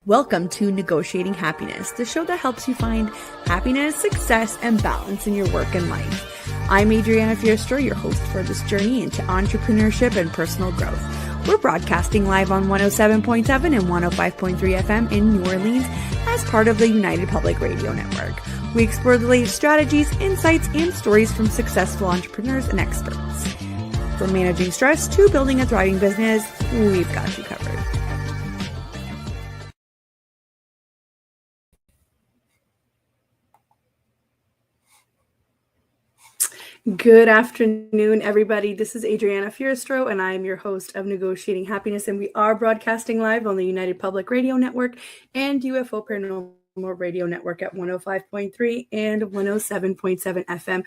Welcome to Negotiating Happiness, the show that helps you find happiness, success, and balance in your work and life. I'm Adriana, your host for this journey into entrepreneurship and personal growth. We're broadcasting live on 107.7 and 105.3 FM in New Orleans as part of the United Public Radio Network. We explore the latest strategies, insights, and stories from successful entrepreneurs and experts. From managing stress to building a thriving business, we've got you covered. Good afternoon, everybody. This is Adriana Fierstro, and I am your host of Negotiating Happiness, and we are broadcasting live on the United Public Radio Network and UFO Paranormal Radio Network at 105.3 and 107.7 FM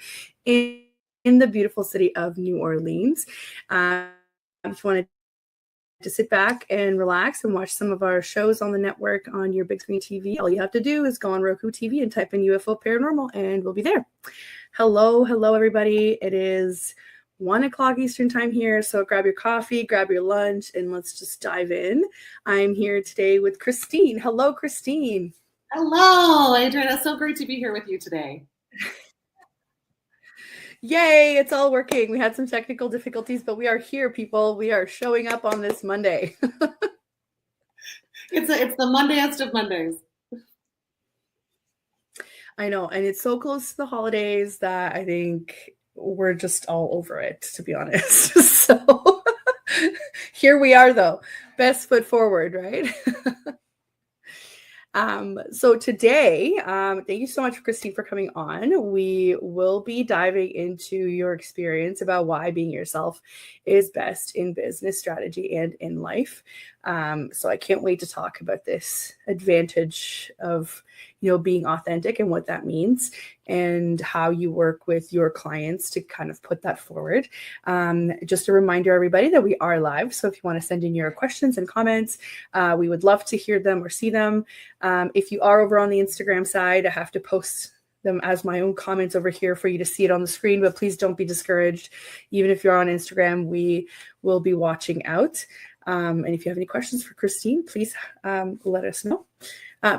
in the beautiful city of New Orleans. If you want to sit back and relax and watch some of our shows on the network on your big screen TV, all you have to do is go on Roku TV and type in UFO Paranormal, and we'll be there. Hello, everybody. It is 1 o'clock Eastern time here, so grab your coffee, grab your lunch, and let's just dive in. I'm here today with Christine. Hello, Christine. Hello, Adriana. So great to be here with you today. Yay, it's all working. We had some technical difficulties, but we are here, people. We are showing up on this Monday. It's the Mondayest of Mondays. I know, and it's so close to the holidays that I think we're just all over it, to be honest. So here we are, though. Best foot forward, right? So today, thank you so much, Christine, for coming on. We will be diving into your experience about why being yourself is best in business strategy and in life. So I can't wait to talk about this advantage of, being authentic and what that means and how you work with your clients to kind of put that forward. Just a reminder, everybody, that we are live. So if you want to send in your questions and comments, we would love to hear them or see them. If you are over on the Instagram side, I have to post them as my own comments over here for you to see it on the screen, but please don't be discouraged. Even if you're on Instagram, we will be watching out. And if you have any questions for Christine, please let us know.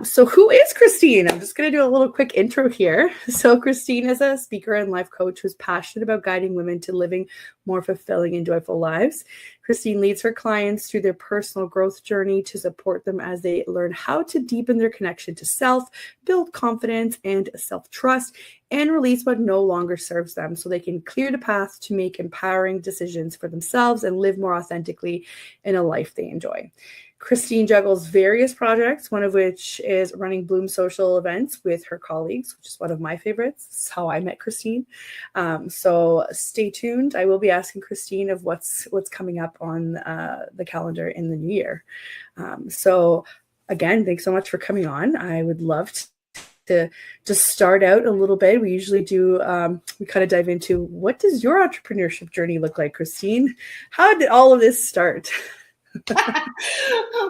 So who is Christine? I'm just going to do a little quick intro here. So Christine is a speaker and life coach who's passionate about guiding women to living more fulfilling and joyful lives. Christine leads her clients through their personal growth journey to support them as they learn how to deepen their connection to self, build confidence and self-trust, and release what no longer serves them so they can clear the path to make empowering decisions for themselves and live more authentically in a life they enjoy. Christine juggles various projects, one of which is running Bloom social events with her colleagues, which is one of my favorites. This is how I met Christine. So stay tuned. I will be asking Christine of what's coming up on the calendar in the new year. So again, thanks so much for coming on. I would love to just start out a little bit. We usually do, we kind of dive into, what does your entrepreneurship journey look like, Christine? How did all of this start?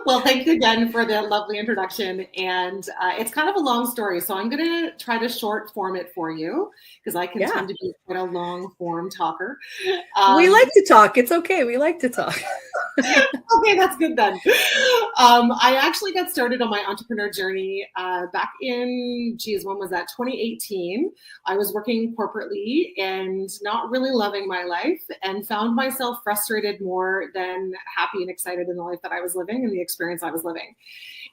Well, thank you again for the lovely introduction. And it's kind of a long story, so I'm going to try to short form it for you because I can tend to be quite a long form talker. We like to talk. It's okay. We like to talk. Okay, that's good then. I actually got started on my entrepreneur journey back in, when was that? 2018. I was working corporately and not really loving my life and found myself frustrated more than happy and excited in the life that I was living and the experience I was living.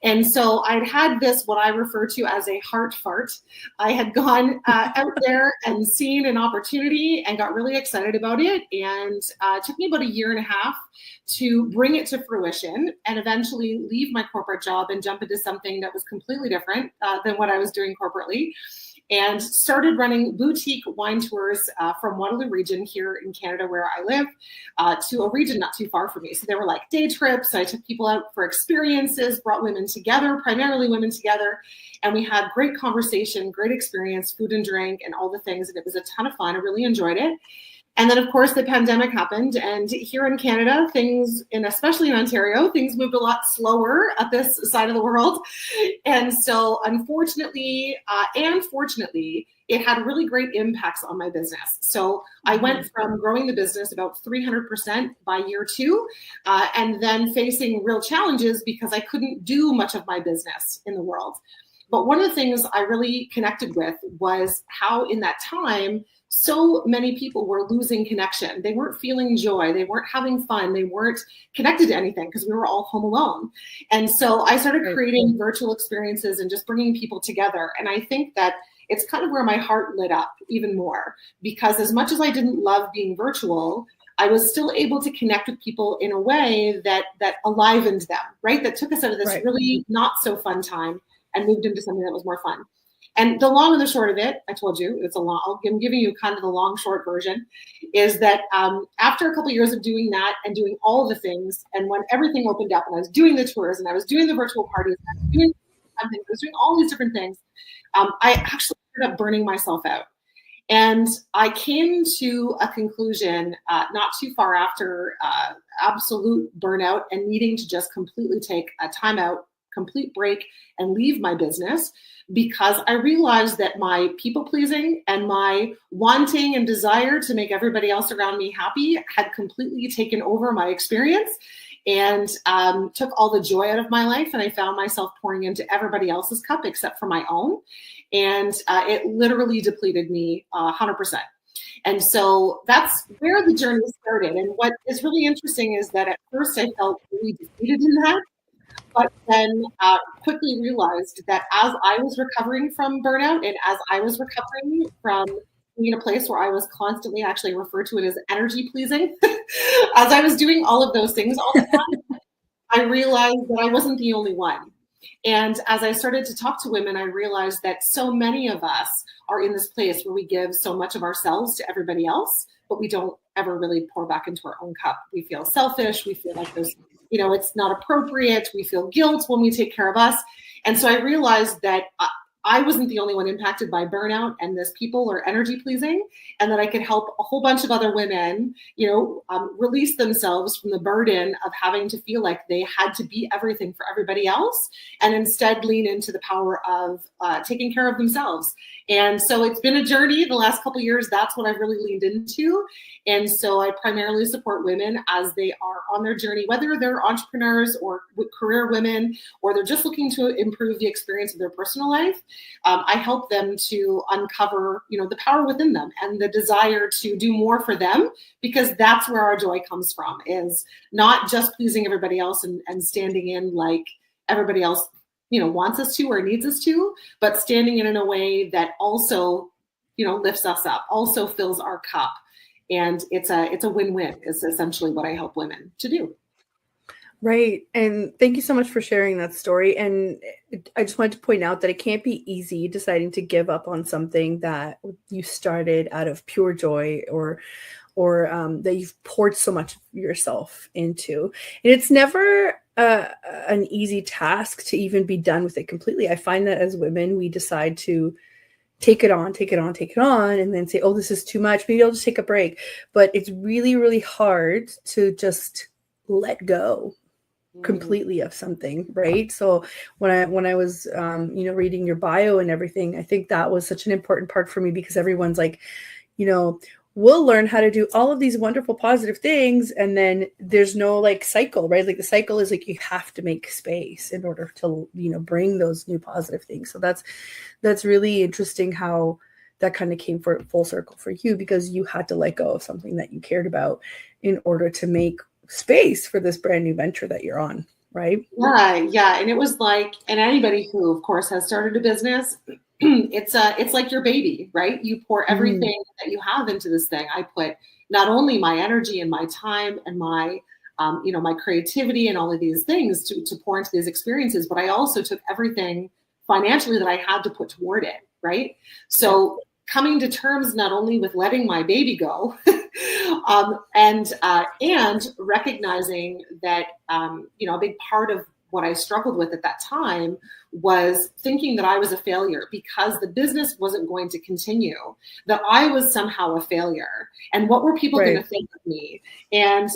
And so I'd had this, what I refer to as a heart fart. I had gone out there and seen an opportunity and got really excited about it. And it took me about 1.5 years to bring it to fruition and eventually leave my corporate job and jump into something that was completely different than what I was doing corporately. And started running boutique wine tours from Waterloo region here in Canada, where I live, to a region not too far from me. So they were like day trips. I took people out for experiences, brought women together, primarily women together. And we had great conversation, great experience, food and drink, and all the things. And it was a ton of fun. I really enjoyed it. And then, of course, the pandemic happened. And here in Canada, things, and especially in Ontario, things moved a lot slower at this side of the world. And so, unfortunately, and fortunately, it had really great impacts on my business. So I went from growing the business about 300% by year 2, and then facing real challenges because I couldn't do much of my business in the world. But one of the things I really connected with was how in that time, so many people were losing connection. They weren't feeling joy. They weren't having fun. They weren't connected to anything because we were all home alone. And so I started creating virtual experiences and just bringing people together. And I think that it's kind of where my heart lit up even more, because as much as I didn't love being virtual, I was still able to connect with people in a way that alivened them, right? That took us out of this really not so fun time and moved into something that was more fun. And the long and the short of it, I told you, it's a long, I'm giving you kind of the long, short version, is that after a couple of years of doing that and doing all the things, and when everything opened up and I was doing the tours and I was doing the virtual parties, and I was doing all these different things, I actually ended up burning myself out. And I came to a conclusion not too far after absolute burnout and needing to just completely take a time out, complete break, and leave my business, because I realized that my people pleasing and my wanting and desire to make everybody else around me happy had completely taken over my experience and took all the joy out of my life. And I found myself pouring into everybody else's cup except for my own. And it literally depleted me 100%. And so that's where the journey started. And what is really interesting is that at first I felt really defeated in that, but then quickly realized that as I was recovering from burnout and as I was recovering from being in a place where I was constantly, actually referred to it as energy pleasing, as I was doing all of those things all the time, I realized that I wasn't the only one. And as I started to talk to women, I realized that so many of us are in this place where we give so much of ourselves to everybody else, but we don't ever really pour back into our own cup. We feel selfish. We feel like there's, it's not appropriate. We feel guilt when we take care of us. And so I realized that I wasn't the only one impacted by burnout and this people or energy pleasing, and that I could help a whole bunch of other women, release themselves from the burden of having to feel like they had to be everything for everybody else, and instead lean into the power of taking care of themselves. And so it's been a journey the last couple of years. That's what I've really leaned into. And so I primarily support women as they are on their journey, whether they're entrepreneurs or career women, or they're just looking to improve the experience of their personal life. I help them to uncover, the power within them and the desire to do more for them, because that's where our joy comes from, is not just pleasing everybody else and standing in like everybody else wants us to or needs us to, but standing in a way that also, lifts us up, also fills our cup. And it's a win-win is essentially what I help women to do. Right. And thank you so much for sharing that story. And I just wanted to point out that it can't be easy deciding to give up on something that you started out of pure joy or that you've poured so much of yourself into. And it's never an easy task to even be done with it completely. I find that as women, we decide to take it on, and then say, oh, this is too much. Maybe I'll just take a break. But it's really, really hard to just let go completely of something, right? So when I was reading your bio and everything, I think that was such an important part for me, because everyone's like, we'll learn how to do all of these wonderful positive things, and then there's no like cycle, right? Like the cycle is like you have to make space in order to bring those new positive things. So that's really interesting how that kind of came full circle for you, because you had to let go of something that you cared about in order to make space for this brand new venture that you're on, right? Yeah. And it was like, and anybody who, of course, has started a business, it's like your baby, right? You pour everything that you have into this thing. I put not only my energy and my time and my my creativity and all of these things to pour into these experiences, but I also took everything financially that I had to put toward it, right? So coming to terms not only with letting my baby go, and recognizing that a big part of what I struggled with at that time was thinking that I was a failure because the business wasn't going to continue, that I was somehow a failure. And what were people going to think of me? And,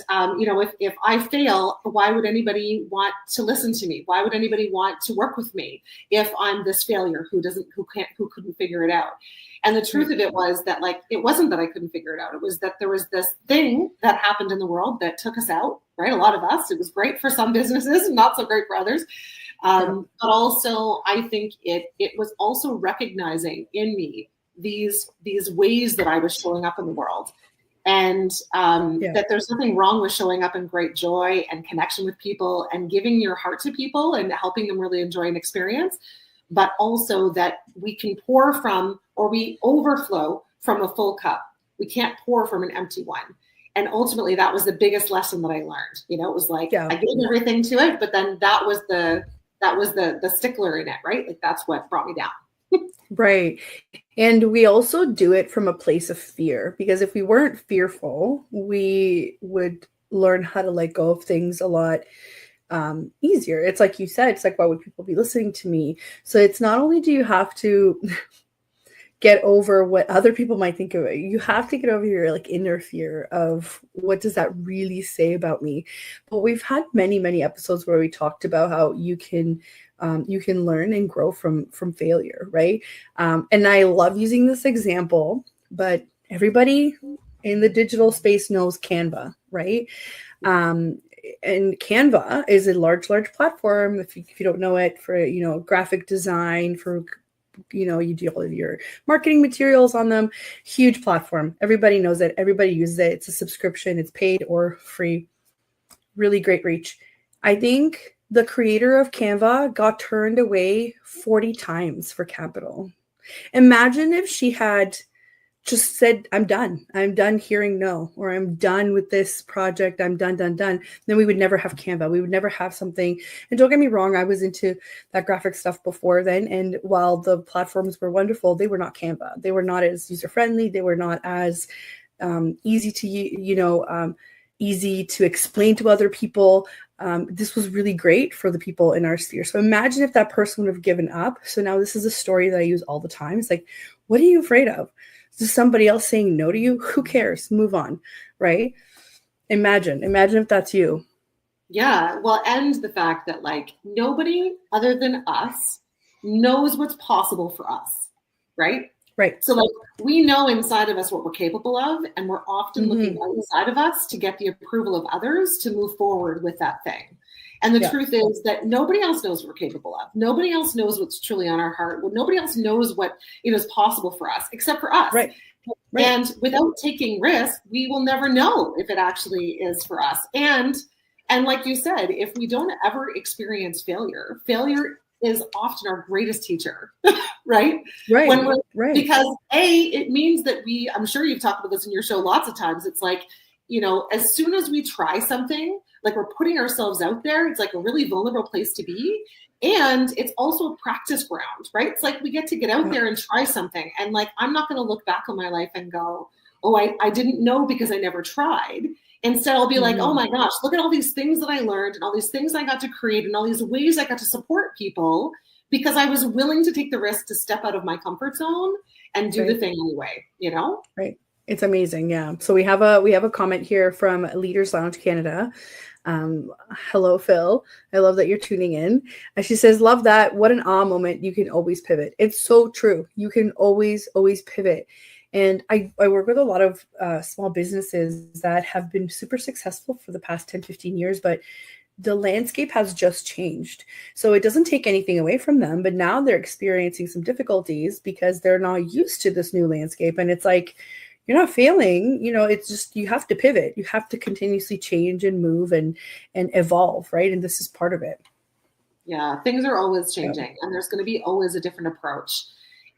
if I fail, why would anybody want to listen to me? Why would anybody want to work with me if I'm this failure who couldn't figure it out? And the truth of it was that, like, it wasn't that I couldn't figure it out. It was that there was this thing that happened in the world that took us out, right? A lot of us. It was great for some businesses, not so great for others. But also, I think it was also recognizing in me these ways that I was showing up in the world. And that there's nothing wrong with showing up in great joy and connection with people and giving your heart to people and helping them really enjoy an experience. But also that we can pour from, or we overflow from a full cup. We can't pour from an empty one. And ultimately, that was the biggest lesson that I learned. It was like, I gave everything to it, but then that was the stickler in it, right? Like, that's what brought me down. Right. And we also do it from a place of fear, because if we weren't fearful, we would learn how to let go of things a lot easier. It's like you said, it's like, why would people be listening to me? So it's not only do you have to get over what other people might think of it, you have to get over your like inner fear of what does that really say about me. But we've had many episodes where we talked about how you can learn and grow from failure, right? And I love using this example, but everybody in the digital space knows Canva, right? And Canva is a large platform. If you don't know it, for, graphic design, for, you do all of your marketing materials on them. Huge platform. Everybody knows it. Everybody uses it. It's a subscription. It's paid or free. Really great reach. I think the creator of Canva got turned away 40 times for capital. Imagine if she had just said, I'm done hearing no, or I'm done with this project. I'm done. Then we would never have Canva. We would never have something. And don't get me wrong, I was into that graphic stuff before then. And while the platforms were wonderful, they were not Canva. They were not as user-friendly. They were not as easy to, easy to explain to other people. This was really great for the people in our sphere. So imagine if that person would have given up. So now this is a story that I use all the time. It's like, what are you afraid of? Is somebody else saying no to you? Who cares? Move on, right? Imagine if that's you. Yeah, well, and the fact that, like, nobody other than us knows what's possible for us, right? Right. So, like, we know inside of us what we're capable of, and we're often looking outside of us to get the approval of others to move forward with that thing. And the truth is that nobody else knows what we're capable of. Nobody else knows what's truly on our heart. Well, nobody else knows what is possible for us except for us. Right. And without taking risk, we will never know if it actually is for us. And like you said, if we don't ever experience failure is often our greatest teacher, right? Right. Because it means that I'm sure you've talked about this in your show lots of times. It's like, as soon as we try something, like, we're putting ourselves out there, it's like a really vulnerable place to be. And it's also a practice ground, right? It's like we get to get out there and try something. And, like, I'm not going to look back on my life and go, oh, I didn't know because I never tried. Instead, I'll be like, oh my gosh, look at all these things that I learned and all these things I got to create and all these ways I got to support people because I was willing to take the risk to step out of my comfort zone and do the thing anyway, Right. It's amazing. Yeah. So we have a comment here from Leaders Lounge Canada. Hello, Phil. I love that you're tuning in. And she says, love that. What an awe moment. You can always pivot. It's so true. You can always pivot. And I work with a lot of small businesses that have been super successful for the past 10, 15 years, but the landscape has just changed. So it doesn't take anything away from them, but now they're experiencing some difficulties because they're not used to this new landscape. And it's like, you're not failing, it's just, you have to pivot. You have to continuously change and move and evolve, right? And this is part of it. Yeah, things are always changing and there's going to be always a different approach.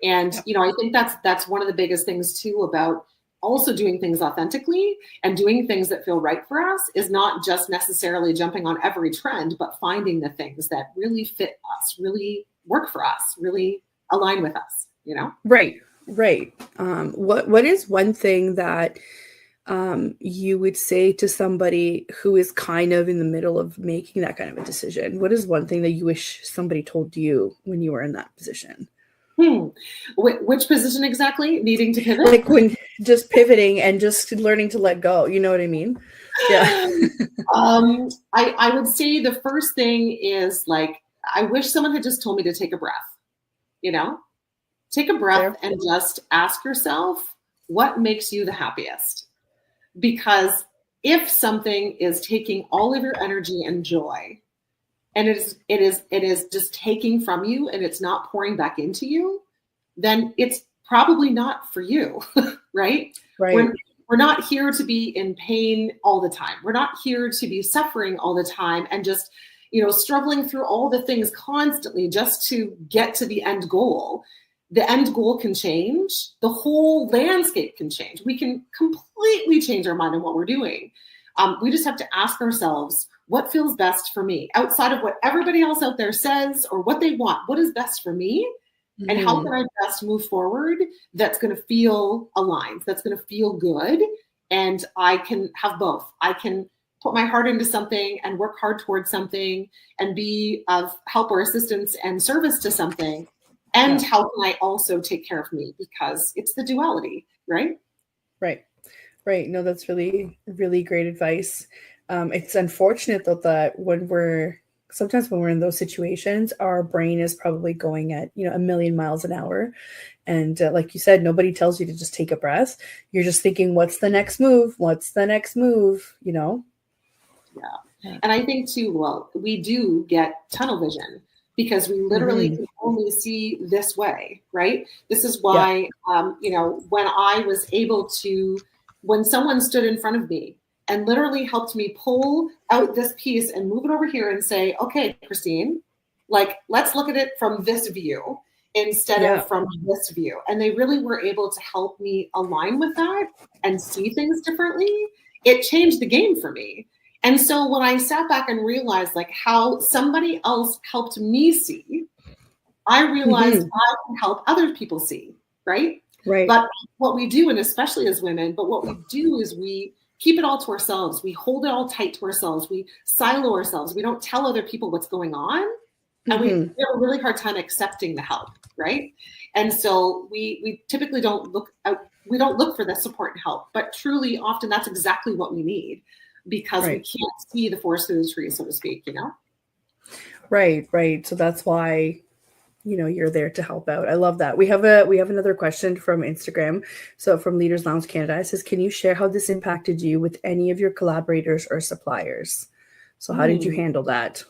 And, I think that's one of the biggest things too about also doing things authentically and doing things that feel right for us is not just necessarily jumping on every trend, but finding the things that really fit us, really work for us, really align with us, Right. What is one thing that you would say to somebody who is kind of in the middle of making that kind of a decision? What is one thing that you wish somebody told you when you were in that position? Which position exactly? Needing to pivot? Like when just pivoting and just learning to let go. You know what I mean? Yeah. I would say the first thing is like, I wish someone had just told me to take a breath, take a breath and just ask yourself, what makes you the happiest? Because if something is taking all of your energy and joy, and it is just taking from you and it's not pouring back into you, then it's probably not for you, right? Right. We're not here to be in pain all the time. We're not here to be suffering all the time and just, struggling through all the things constantly just to get to the end goal. The end goal can change. The whole landscape can change. We can completely change our mind on what we're doing. We just have to ask ourselves, what feels best for me? Outside of what everybody else out there says or what they want, what is best for me? And how can I best move forward that's going to feel aligned, that's going to feel good? And I can have both. I can put my heart into something and work hard towards something and be of help or assistance and service to something. And how can I also take care of me? Because it's the duality, right? Right. No, that's really, really great advice. It's unfortunate though that sometimes when we're in those situations, our brain is probably going at, 1,000,000 miles an hour. And like you said, nobody tells you to just take a breath. You're just thinking, what's the next move? What's the next move? Yeah. And I think too, we do get tunnel vision because we literally can only see this way, right? This is why, when someone stood in front of me and literally helped me pull out this piece and move it over here and say, okay, Christine, let's look at it from this view instead of from this view. And they really were able to help me align with that and see things differently. It changed the game for me. And so when I sat back and realized how somebody else helped me see, I realized I can help other people see, right? Right. But what we do, and especially as women, what we do is we keep it all to ourselves. We hold it all tight to ourselves. We silo ourselves. We don't tell other people what's going on. And we have a really hard time accepting the help, right? And so we typically don't look out. We don't look for the support and help. But truly, often that's exactly what we need because we can't see the forest through the trees, so to speak, Right. So that's why you're there to help out. I love that. We have another question from Instagram. So from Leaders Lounge Canada, it says, can you share how this impacted you with any of your collaborators or suppliers? So how did you handle that?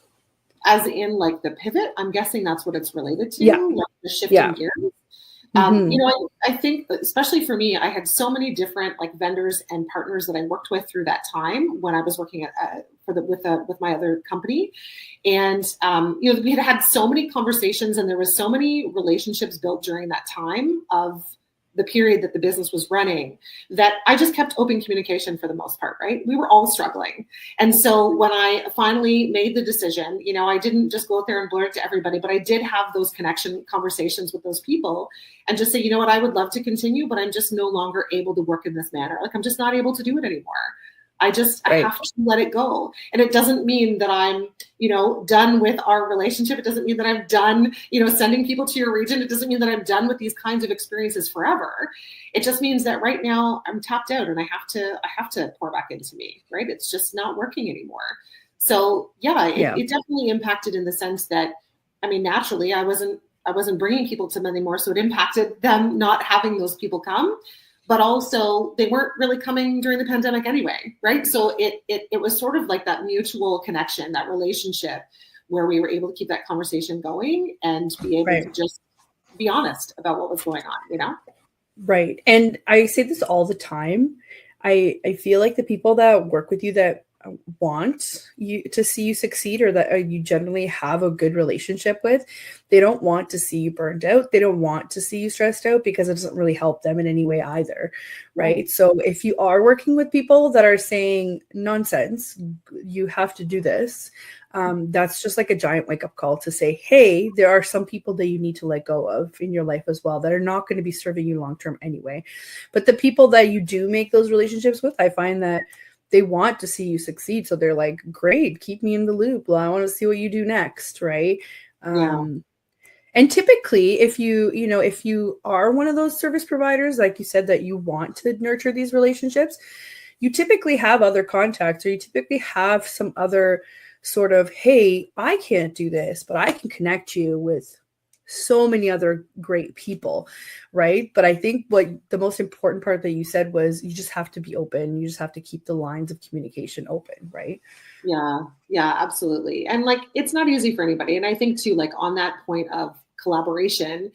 As in the pivot? I'm guessing that's what it's related to, the shifting gears. I think, especially for me, I had so many different vendors and partners that I worked with through that time when I was working with my other company, and we had so many conversations, and there was so many relationships built during that time of the period that the business was running that I just kept open communication for the most part, right? We were all struggling. And so when I finally made the decision, I didn't just go out there and blurt it to everybody, but I did have those connection conversations with those people and just say, I would love to continue, but I'm just no longer able to work in this manner. I'm just not able to do it anymore. I have to let it go. And it doesn't mean that I'm, done with our relationship. It doesn't mean that I'm done, sending people to your region. It doesn't mean that I'm done with these kinds of experiences forever. It just means that right now I'm tapped out and I have to pour back into me, right? It's just not working anymore. So it definitely impacted in the sense that, naturally I wasn't bringing people to them anymore. So it impacted them not having those people come. But also they weren't really coming during the pandemic anyway, right? So it was sort of like that mutual connection, that relationship where we were able to keep that conversation going and be able to just be honest about what was going on, Right. And I say this all the time. I feel like the people that work with you that want you to see you succeed or that you generally have a good relationship with, they don't want to see you burned out. They don't want to see you stressed out because it doesn't really help them in any way either. Right. So if you are working with people that are saying nonsense, you have to do this, that's just like a giant wake-up call to say, hey, there are some people that you need to let go of in your life as well that are not going to be serving you long-term anyway. But the people that you do make those relationships with, I find that they want to see you succeed. So they're like, great, keep me in the loop. Well, I want to see what you do next, right? Yeah. And typically, if you are one of those service providers, like you said, that you want to nurture these relationships, you typically have other contacts, or you typically have some other sort of, hey, I can't do this, but I can connect you with so many other great people, right? But I think what the most important part that you said was you just have to be open. You just have to keep the lines of communication open, right? Yeah, yeah, absolutely. And like, it's not easy for anybody. And I think too, like on that point of collaboration,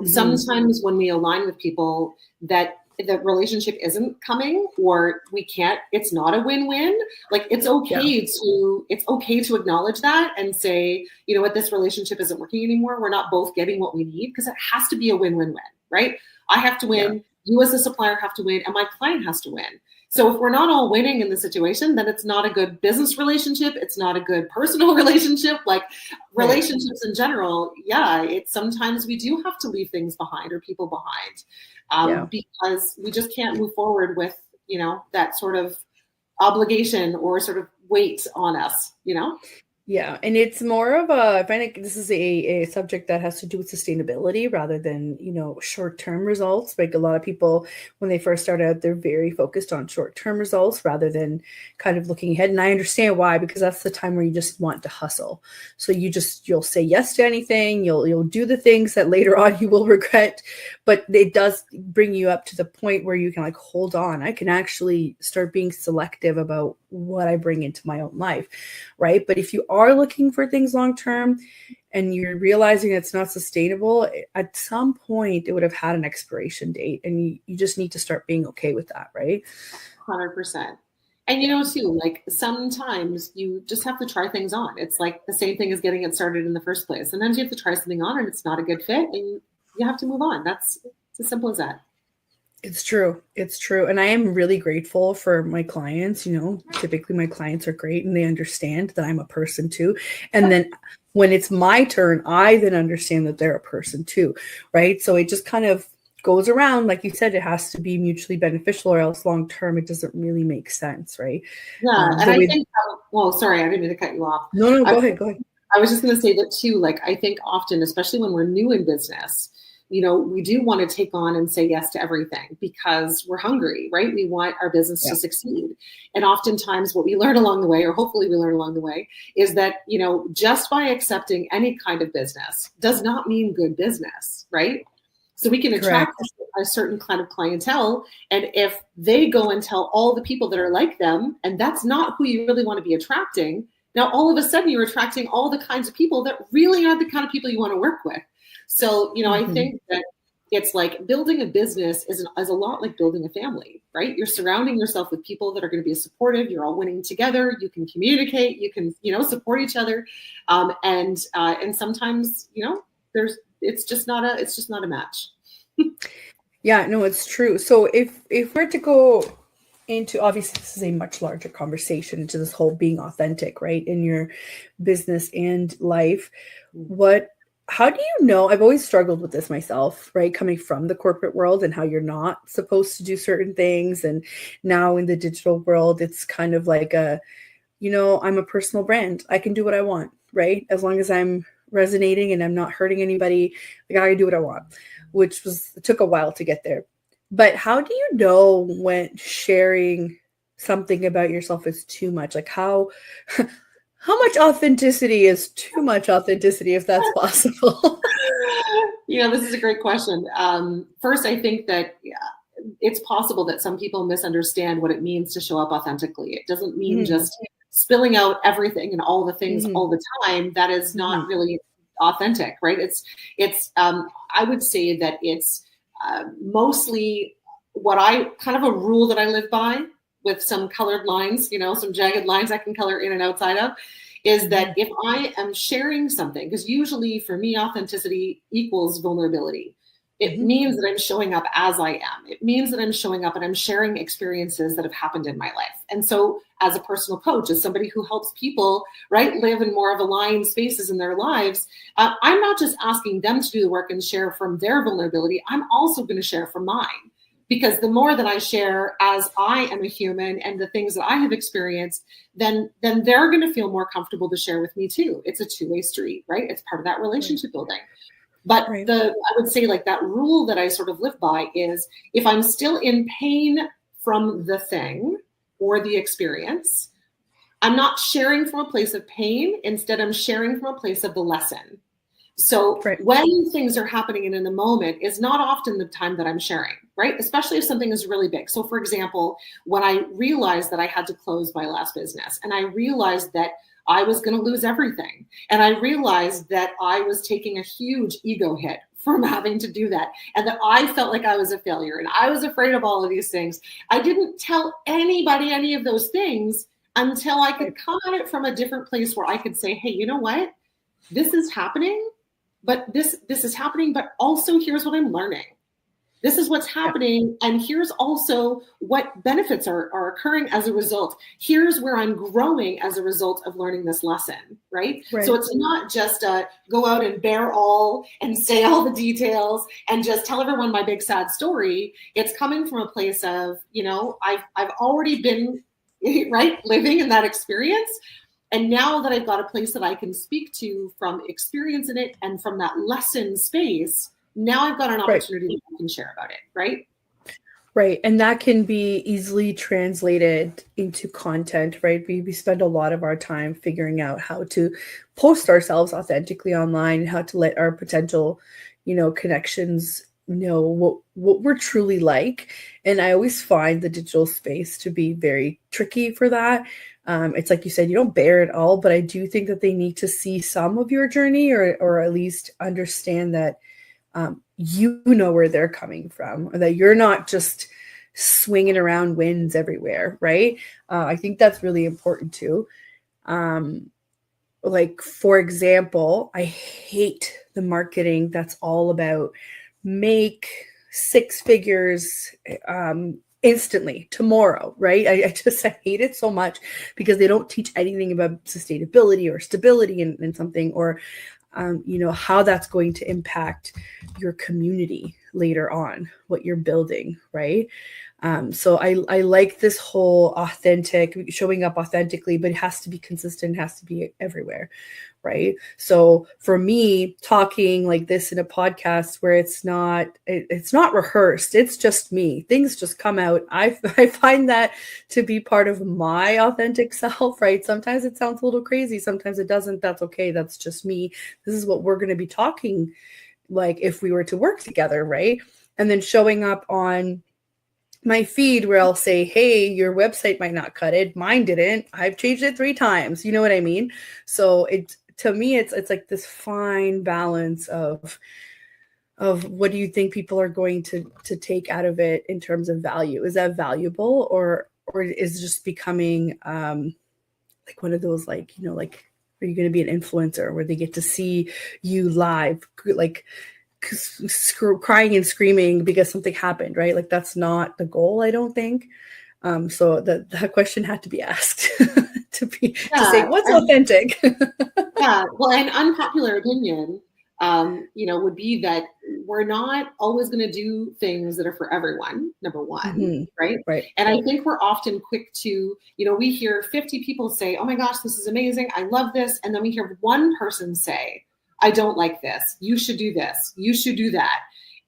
sometimes when we align with people that the relationship isn't coming, or we can't, it's not a win-win. Like it's okay to acknowledge that and say, you know what, this relationship isn't working anymore. We're not both getting what we need, because it has to be a win-win-win, right? I have to win, you as a supplier have to win, and my client has to win. So if we're not all winning in the situation, then it's not a good business relationship. It's not a good personal relationship. Like relationships in general, it's sometimes we do have to leave things behind or people behind, because we just can't move forward with, that sort of obligation or sort of weight on us, Yeah, and it's more of I find like this is a subject that has to do with sustainability rather than, short-term results. Like a lot of people, when they first start out, they're very focused on short-term results rather than kind of looking ahead. And I understand why, because that's the time where you just want to hustle. So you'll say yes to anything, you'll do the things that later on you will regret, but it does bring you up to the point where you can like, hold on, I can actually start being selective about what I bring into my own life, right? But if you are looking for things long term and you're realizing it's not sustainable, at some point it would have had an expiration date, and you just need to start being okay with that, right? 100%. And too, like sometimes you just have to try things on. It's like the same thing as getting it started in the first place. Sometimes you have to try something on and it's not a good fit, and you have to move on. It's as simple as that. It's true. It's true. And I am really grateful for my clients. Typically my clients are great and they understand that I'm a person too. And then when it's my turn, I then understand that they're a person too, right? So it just kind of goes around. Like you said, it has to be mutually beneficial, or else long term, it doesn't really make sense, right? Yeah. And I think, sorry, I didn't mean to cut you off. No, go ahead. I was just going to say that too. Like, I think often, especially when we're new in business, we do want to take on and say yes to everything because we're hungry, right? We want our business to succeed. And oftentimes what we learn along the way, or hopefully we learn along the way, is that, just by accepting any kind of business does not mean good business, right? So we can attract a certain kind of clientele. And if they go and tell all the people that are like them, and that's not who you really want to be attracting, now all of a sudden you're attracting all the kinds of people that really aren't the kind of people you want to work with. So, I think that it's like building a business is a lot like building a family, right? You're surrounding yourself with people that are going to be supportive. You're all winning together. You can communicate. You can, support each other. And sometimes, it's just not a match. Yeah, no, it's true. So if we're to go into, obviously this is a much larger conversation, into this whole being authentic, right, in your business and life, how do you know? I've always struggled with this myself, right? Coming from the corporate world and how you're not supposed to do certain things. And now in the digital world, it's kind of like I'm a personal brand. I can do what I want, right? As long as I'm resonating and I'm not hurting anybody, like I can do what I want, it took a while to get there. But how do you know when sharing something about yourself is too much? Like how much authenticity is too much authenticity, if that's possible? This is a great question. First, I think that it's possible that some people misunderstand what it means to show up authentically. It doesn't mean just spilling out everything and all the things all the time. That is not really authentic, right? It's I would say that it's mostly what I kind of a rule that I live by, with some colored lines, some jagged lines I can color in and outside of, is that if I am sharing something, because usually for me, authenticity equals vulnerability. It means that I'm showing up as I am. It means that I'm showing up and I'm sharing experiences that have happened in my life. And so as a personal coach, as somebody who helps people, right, live in more of aligned spaces in their lives, I'm not just asking them to do the work and share from their vulnerability. I'm also going to share from mine. Because the more that I share as I am a human and the things that I have experienced, then they're going to feel more comfortable to share with me too. It's a two-way street, right? It's part of that relationship building. But I would say like that rule that I sort of live by is if I'm still in pain from the thing or the experience, I'm not sharing from a place of pain. Instead, I'm sharing from a place of the lesson. So when things are happening in the moment is not often the time that I'm sharing, right? Especially if something is really big. So for example, when I realized that I had to close my last business and I realized that I was going to lose everything. And I realized that I was taking a huge ego hit from having to do that. And that I felt like I was a failure and I was afraid of all of these things. I didn't tell anybody any of those things until I could come at it from a different place where I could say, hey, you know what? This is happening, but this is happening, but also here's what I'm learning. This is what's happening. And here's also what benefits are occurring as a result. Here's where I'm growing as a result of learning this lesson, right? So it's not just go out and bear all and say all the details and just tell everyone my big sad story. It's coming from a place of, I've already been, right, living in that experience. And now that I've got a place that I can speak to from experience in it and from that lesson space, now I've got an opportunity that I can share about it, right? Right. And that can be easily translated into content, right? We spend a lot of our time figuring out how to post ourselves authentically online and how to let our potential, connections know what we're truly like. And I always find the digital space to be very tricky for that. It's like you said, you don't bear it all, but I do think that they need to see some of your journey or at least understand that you know where they're coming from, or that you're not just swinging around wins everywhere, right? I think that's really important too. Like, for example, I hate the marketing that's all about make 6 figures instantly tomorrow, right? I hate it so much because they don't teach anything about sustainability or stability in something, or how that's going to impact your community later on, what you're building, right? So I like this whole authentic, showing up authentically, but it has to be consistent, it has to be everywhere, right? So for me, talking like this in a podcast where it's not rehearsed, it's just me, things just come out. I find that to be part of my authentic self, right? Sometimes it sounds a little crazy, sometimes it doesn't. That's okay. That's just me. This is what we're going to be talking like if we were to work together, right? And then showing up on my feed where I'll say, hey, your website might not cut it. Mine didn't. I've changed it 3 times. You know what I mean? So to me, it's like this fine balance of what do you think people are going to take out of it in terms of value? Is that valuable, or is it just becoming like one of those, like, like, are you going to be an influencer where they get to see you live, like crying and screaming because something happened, right? Like, that's not the goal, I don't think. So that question had to be asked to say what's authentic. Yeah, well, an unpopular opinion, would be that we're not always going to do things that are for everyone, number one, right? And I think we're often quick to, we hear 50 people say, oh my gosh, this is amazing, I love this. And then we hear one person say, I don't like this, you should do this, you should do that.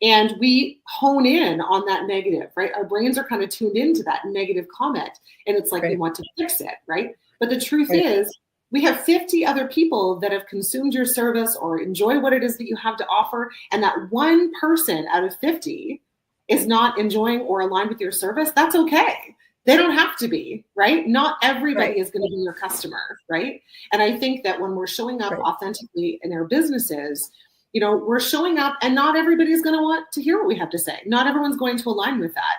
And we hone in on that negative, right? Our brains are kind of tuned into that negative comment. And it's like we want to fix it, right? But the truth is, we have 50 other people that have consumed your service or enjoy what it is that you have to offer. And that one person out of 50 is not enjoying or aligned with your service. That's okay. They don't have to be, right? Not everybody is going to be your customer, right? And I think that when we're showing up authentically in our businesses, we're showing up and not everybody's going to want to hear what we have to say. Not everyone's going to align with that.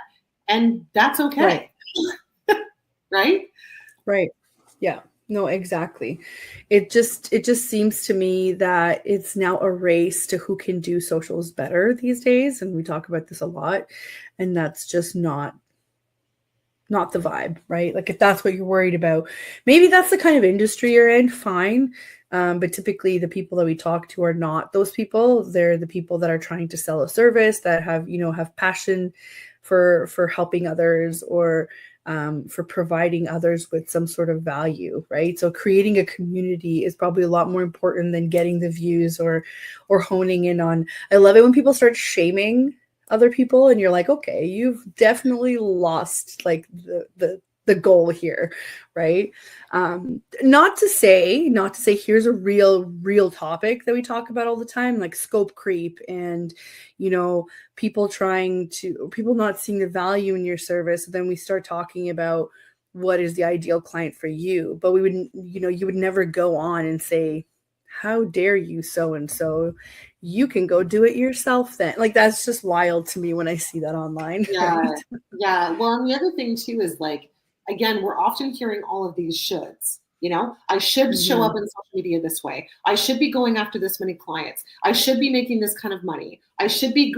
And that's okay. Right? Right. Yeah. No, exactly. It just seems to me that it's now a race to who can do socials better these days, and we talk about this a lot, and that's just not the vibe, right? Like if that's what you're worried about, maybe that's the kind of industry you're in, fine. But typically the people that we talk to are not those people. They're the people that are trying to sell a service, that have passion for helping others, or for providing others with some sort of value, right? So creating a community is probably a lot more important than getting the views, or honing in on. I love it when people start shaming other people, and you're like, okay, you've definitely lost like the goal here, right? Not to say here's a real topic that we talk about all the time, like scope creep, and people not seeing the value in your service. Then we start talking about what is the ideal client for you, but we wouldn't, you would never go on and say, how dare you, so and so, you can go do it yourself then. Like, that's just wild to me when I see that online. Yeah. Right? Yeah. Well, and the other thing too is like, again, we're often hearing all of these shoulds. I should show up in social media this way. I should be going after this many clients. I should be making this kind of money. I should be,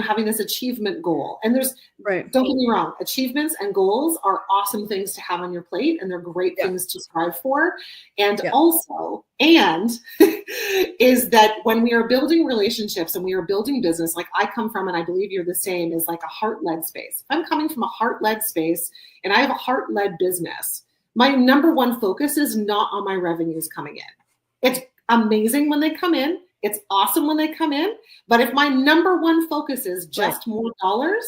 having this achievement goal. And Right. Don't get me wrong, achievements and goals are awesome things to have on your plate, and they're great things to strive for. And also, is that when we are building relationships and we are building business, like I come from, and I believe you're the same, is like a heart-led space. If I'm coming from a heart-led space and I have a heart-led business, my number one focus is not on my revenues coming in. It's amazing when they come in. It's awesome when they come in. But if my number one focus is just more dollars,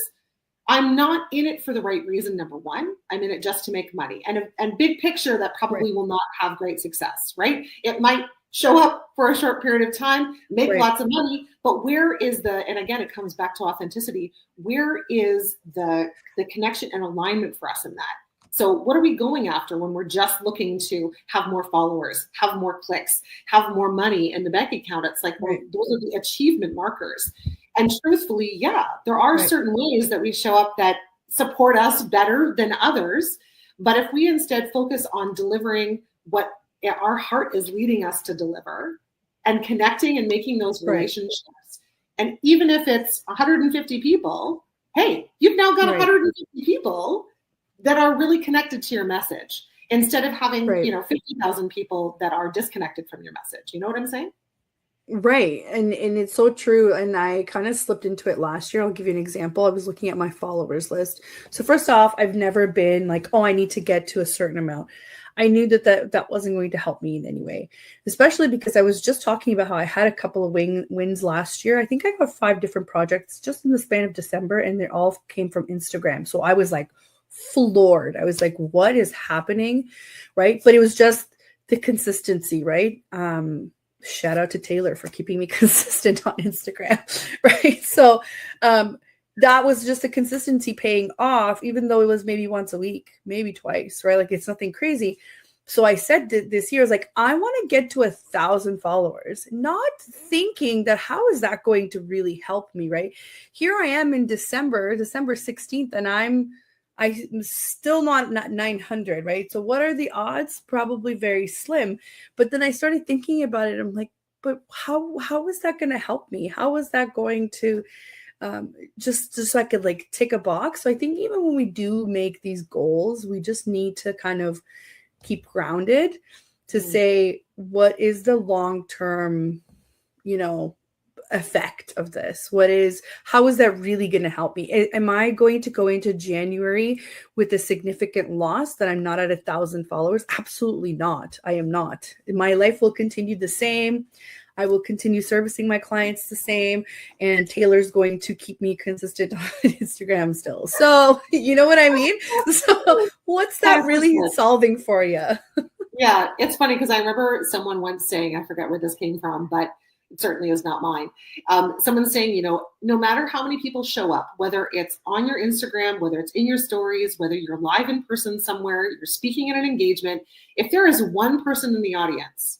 I'm not in it for the right reason. Number one, I'm in it just to make money. And big picture, that probably will not have great success, right? It might show up for a short period of time, make lots of money, but where is and again, it comes back to authenticity. Where is the connection and alignment for us in that? So what are we going after when we're just looking to have more followers, have more clicks, have more money in the bank account? It's like, well, those are the achievement markers. And truthfully, there are certain ways that we show up that support us better than others. But if we instead focus on delivering what our heart is leading us to deliver, and connecting and making those relationships, and even if it's 150 people, hey, you've now got 150 people that are really connected to your message, instead of having 50,000 people that are disconnected from your message. You know what I'm saying? Right. And it's so true. And I kind of slipped into it last year. I'll give you an example. I was looking at my followers list. So first off, I've never been like, oh, I need to get to a certain amount. I knew that wasn't going to help me in any way, especially because I was just talking about how I had a couple of wins last year. I think I got 5 different projects just in the span of December, and they all came from Instagram. So I was like floored. I was like, what is happening? Right. But it was just the consistency, right? Shout out to Taylor for keeping me consistent on Instagram, right? So that was just the consistency paying off, even though it was maybe once a week, maybe twice, right? Like, it's nothing crazy. So I said this year, I was like, I want to get to 1,000 followers, not thinking that how is that going to really help me, right? Here I am in December 16th, and I'm still not 900, right? So what are the odds? Probably very slim. But then I started thinking about it. I'm like, but how is that going to help me? How is that going to just so I could like tick a box? So I think even when we do make these goals, we just need to kind of keep grounded to say, what is the long-term, effect of this? How is that really going to help me? Am I going to go into January with a significant loss that I'm not at 1,000 followers? Absolutely not. I am not. My life will continue the same. I will continue servicing my clients the same, and Taylor's going to keep me consistent on Instagram still. So, you know what I mean? So what's that really solving for you? Yeah, it's funny because I remember someone once saying, I forget where this came from, but it certainly is not mine. Someone saying, no matter how many people show up, whether it's on your Instagram, whether it's in your stories, whether you're live in person somewhere, you're speaking at an engagement, if there is one person in the audience,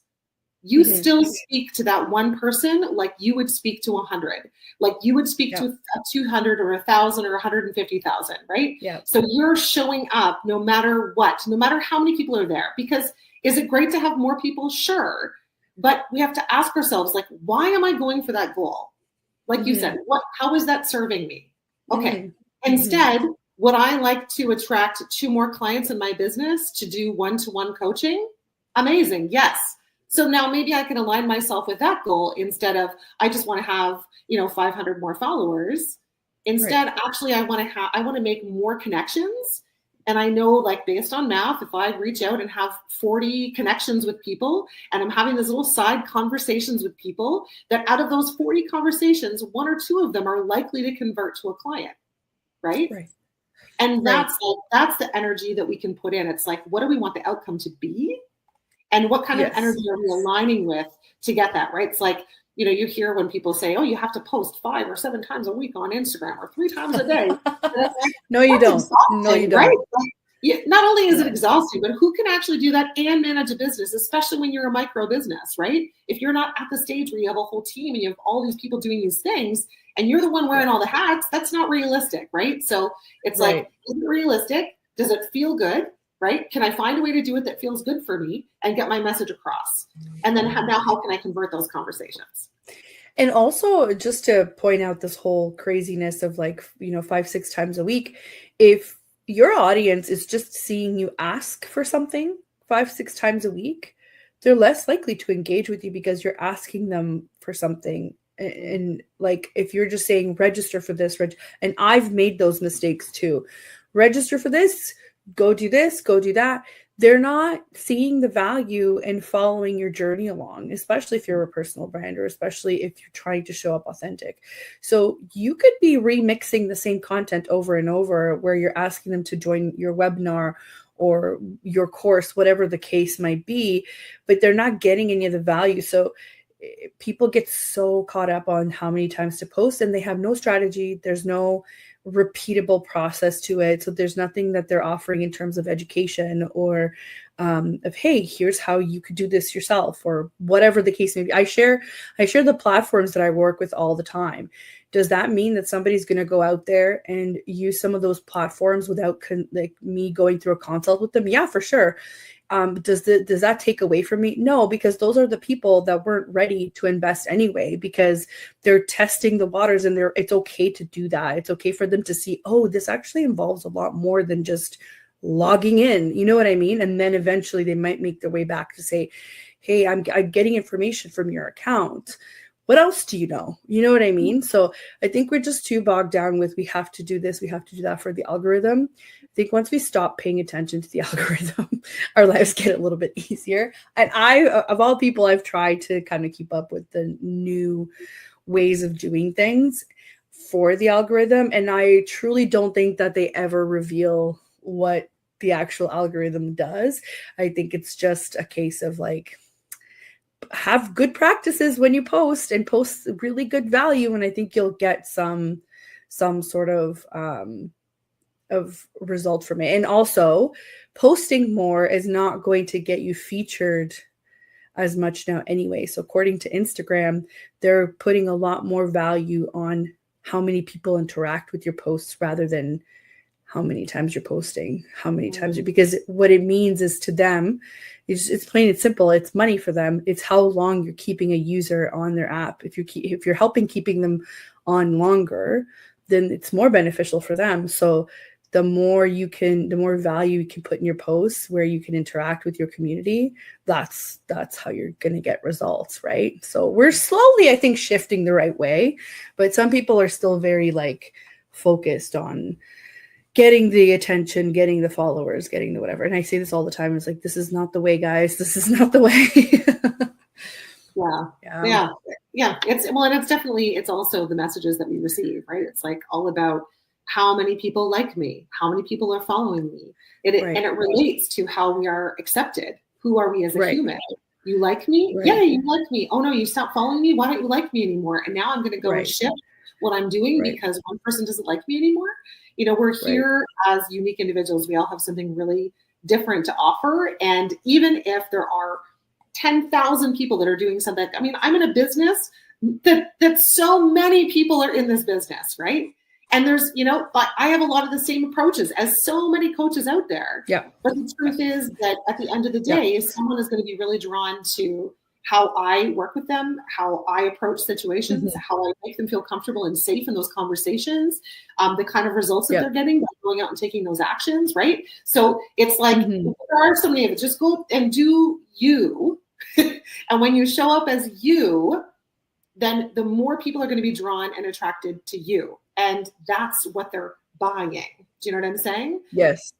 you still speak to that one person like you would speak to 100, like you would speak to a 200 or 1,000 or 150,000, right? Yeah. So you're showing up no matter what, no matter how many people are there, because Is it great to have more people? Sure. But we have to ask ourselves, like, why am I going for that goal? Like you said, how is that serving me? Okay. Instead, would I like to attract 2 more clients in my business to do one-to-one coaching? Amazing. Yes. So now maybe I can align myself with that goal instead of I just want to have, 500 more followers. Instead, actually, I want to make more connections. And I know, like, based on math, if I reach out and have 40 connections with people and I'm having these little side conversations with people, that out of those 40 conversations, 1 or 2 of them are likely to convert to a client, right? And that's the energy that we can put in. It's like, what do we want the outcome to be? And what kind of energy are we aligning with to get that, right? It's like, you hear when people say, oh, you have to post 5 or 7 times a week on Instagram or 3 times a day. Like, no, you don't. No, you don't. Right? Like, not only is it exhausting, but who can actually do that and manage a business, especially when you're a micro business, right? If you're not at the stage where you have a whole team and you have all these people doing these things and you're the one wearing all the hats, that's not realistic, right? So it's like, is it realistic? Does it feel good? Right? Can I find a way to do it that feels good for me and get my message across? And then how can I convert those conversations? And also, just to point out this whole craziness of 5-6 times a week, if your audience is just seeing you ask for something 5-6 times a week, they're less likely to engage with you because you're asking them for something. And like, if you're just saying, register for this, and I've made those mistakes too. Register for this, go do this, go do that. They're not seeing the value in following your journey along, especially if you're a personal brand or especially if you're trying to show up authentic. So you could be remixing the same content over and over where you're asking them to join your webinar or your course, whatever the case might be, but they're not getting any of the value. So people get so caught up on how many times to post and they have no strategy. There's no repeatable process to it. So there's nothing that they're offering in terms of education or of, hey, here's how you could do this yourself or whatever the case may be. I share the platforms that I work with all the time. Does that mean that somebody's going to go out there and use some of those platforms without me going through a consult with them? Yeah, for sure. Does that take away from me? No, because those are the people that weren't ready to invest anyway, because they're testing the waters and it's okay to do that. It's okay for them to see, oh, this actually involves a lot more than just logging in. You know what I mean? And then eventually they might make their way back to say, hey, I'm getting information from your account. What else do you know? You know what I mean? So I think we're just too bogged down with, we have to do this, we have to do that for the algorithm. I think once we stop paying attention to the algorithm, our lives get a little bit easier. And of all people, I've tried to kind of keep up with the new ways of doing things for the algorithm. And I truly don't think that they ever reveal what the actual algorithm does. I think it's just a case of like, have good practices when you post and post really good value. And I think you'll get some sort of result from it. And also posting more is not going to get you featured as much now anyway. So according to Instagram, they're putting a lot more value on how many people interact with your posts rather than how many times you're posting, how many times because what it means is to them, it's plain and simple. It's money for them. It's how long you're keeping a user on their app. If you're helping keeping them on longer, then it's more beneficial for them. So the more value you can put in your posts where you can interact with your community, that's how you're going to get results, right? So we're slowly, I think, shifting the right way, but some people are still very focused on getting the attention, getting the followers, getting the whatever. And I say this all the time. It's like, this is not the way, guys. This is not the way. Yeah. It's also the messages that we receive, right? It's like all about how many people like me, how many people are following me. And it relates to how we are accepted. Who are we as a human? You like me? Right. Yeah, you like me. Oh no, you stopped following me. Why don't you like me anymore? And now I'm going to go and shift what I'm doing because one person doesn't like me anymore. We're here as unique individuals. We all have something really different to offer. And even if there are 10,000 people that are doing something, I mean, I'm in a business that so many people are in this business, right? And there's, like I have a lot of the same approaches as so many coaches out there. Yeah. But the truth is that at the end of the day, someone is going to be really drawn to how I work with them, how I approach situations, how I make them feel comfortable and safe in those conversations, the kind of results that they're getting by going out and taking those actions, right? So it's like, there are so many of it. Just go and do you. And when you show up as you, then the more people are going to be drawn and attracted to you. And that's what they're buying. Do you know what I'm saying? Yes.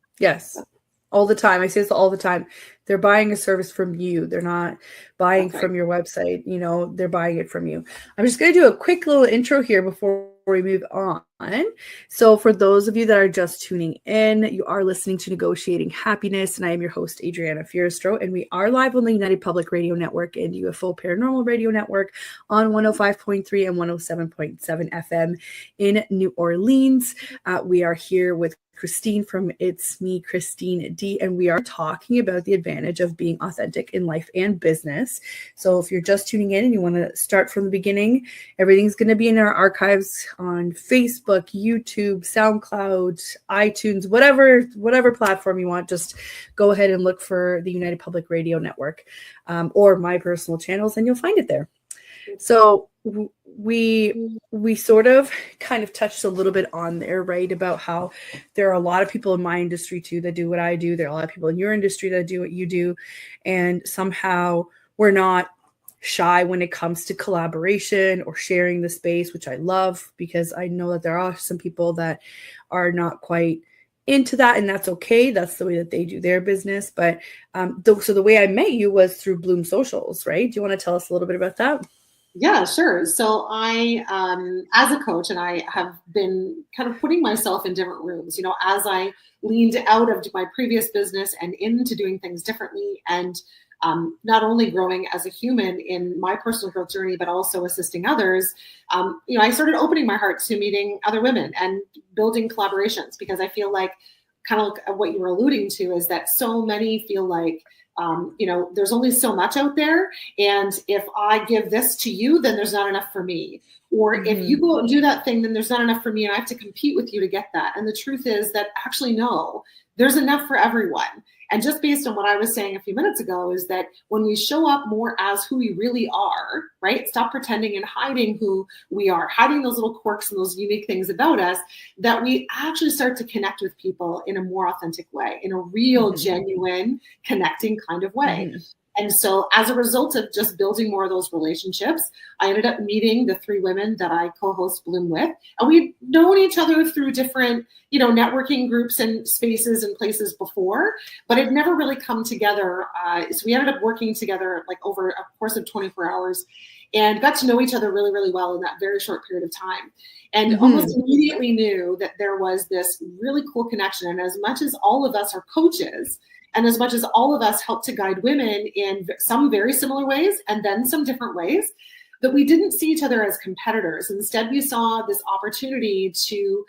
All the time. I say this all the time. They're buying a service from you. They're not buying from your website. They're buying it from you. I'm just going to do a quick little intro here before we move on. So for those of you that are just tuning in, you are listening to Negotiating Happiness, and I am your host, Adriana Fierstro, and we are live on the United Public Radio Network and UFO Paranormal Radio Network on 105.3 and 107.7 FM in New Orleans. We are here with Christine from It's Me, Christine D, and we are talking about the advantage of being authentic in life and business. So if you're just tuning in and you want to start from the beginning, everything's going to be in our archives on Facebook, YouTube, SoundCloud, iTunes, whatever platform you want. Just go ahead and look for the United Public Radio Network or my personal channels, and you'll find it there. So we sort of kind of touched a little bit on there, right? About how there are a lot of people in my industry too that do what I do. There are a lot of people in your industry that do what you do. And somehow we're not shy when it comes to collaboration or sharing the space, which I love, because I know that there are some people that are not quite into that, and that's okay. That's the way that they do their business. But so the way I met you was through Bloom Socials, right? Do you want to tell us a little bit about that? Yeah, sure. So I, as a coach, and I have been kind of putting myself in different rooms, as I leaned out of my previous business and into doing things differently, and not only growing as a human in my personal growth journey, but also assisting others. I started opening my heart to meeting other women and building collaborations, because I feel like, kind of like what you were alluding to, is that so many feel like, there's only so much out there. And if I give this to you, then there's not enough for me. Or if you go out and do that thing, then there's not enough for me, and I have to compete with you to get that. And the truth is that actually, no, there's enough for everyone. And just based on what I was saying a few minutes ago, is that when we show up more as who we really are, right? Stop pretending and hiding who we are, hiding those little quirks and those unique things about us, that we actually start to connect with people in a more authentic way, in a real, genuine, connecting kind of way. And so as a result of just building more of those relationships, I ended up meeting the 3 women that I co-host Bloom with. And we'd known each other through different, networking groups and spaces and places before, but it never really come together. So we ended up working together like over a course of 24 hours and got to know each other really, really well in that very short period of time. And almost immediately knew that there was this really cool connection. And as much as all of us are coaches, and as much as all of us help to guide women in some very similar ways and then some different ways, that we didn't see each other as competitors. Instead, we saw this opportunity to,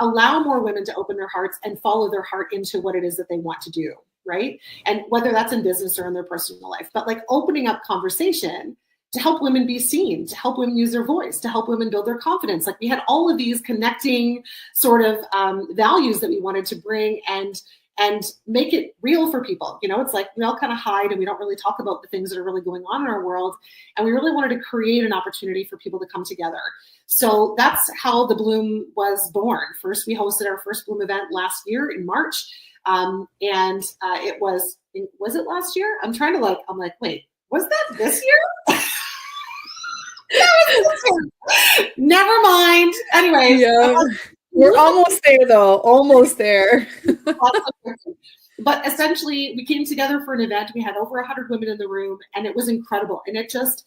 allow more women to open their hearts and follow their heart into what it is that they want to do, right? And whether that's in business or in their personal life, but like opening up conversation to help women be seen, to help women use their voice, to help women build their confidence. Like we had all of these connecting sort of values that we wanted to bring and make it real for people. It's like we all kind of hide and we don't really talk about the things that are really going on in our world. And we really wanted to create an opportunity for people to come together. So that's how the Bloom was born. First, we hosted our first Bloom event last year in March. It was it last year? I'm like, wait, was that this year? Never mind. Anyways. Yeah. We're almost there though. Almost there. But essentially we came together for an event. We had over 100 women in the room and it was incredible. And it just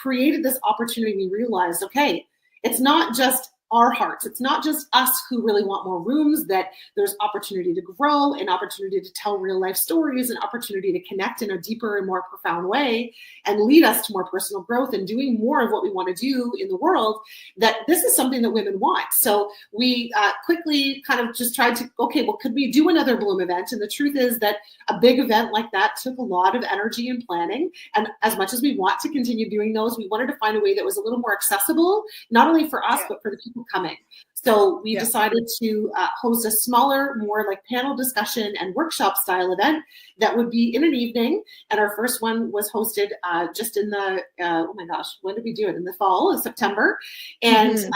created this opportunity. We realized, okay, it's not just our hearts. It's not just us who really want more rooms, that there's opportunity to grow, an opportunity to tell real life stories, an opportunity to connect in a deeper and more profound way and lead us to more personal growth and doing more of what we want to do in the world, that this is something that women want. So we quickly kind of just tried to, okay, well, could we do another Bloom event? And the truth is that a big event like that took a lot of energy and planning. And as much as we want to continue doing those, we wanted to find a way that was a little more accessible, not only for us, but for the people coming. So we decided to host a smaller, more like panel discussion and workshop style event that would be in an evening. And our first one was hosted just in the, oh my gosh, when did we do it? In the fall, in September. And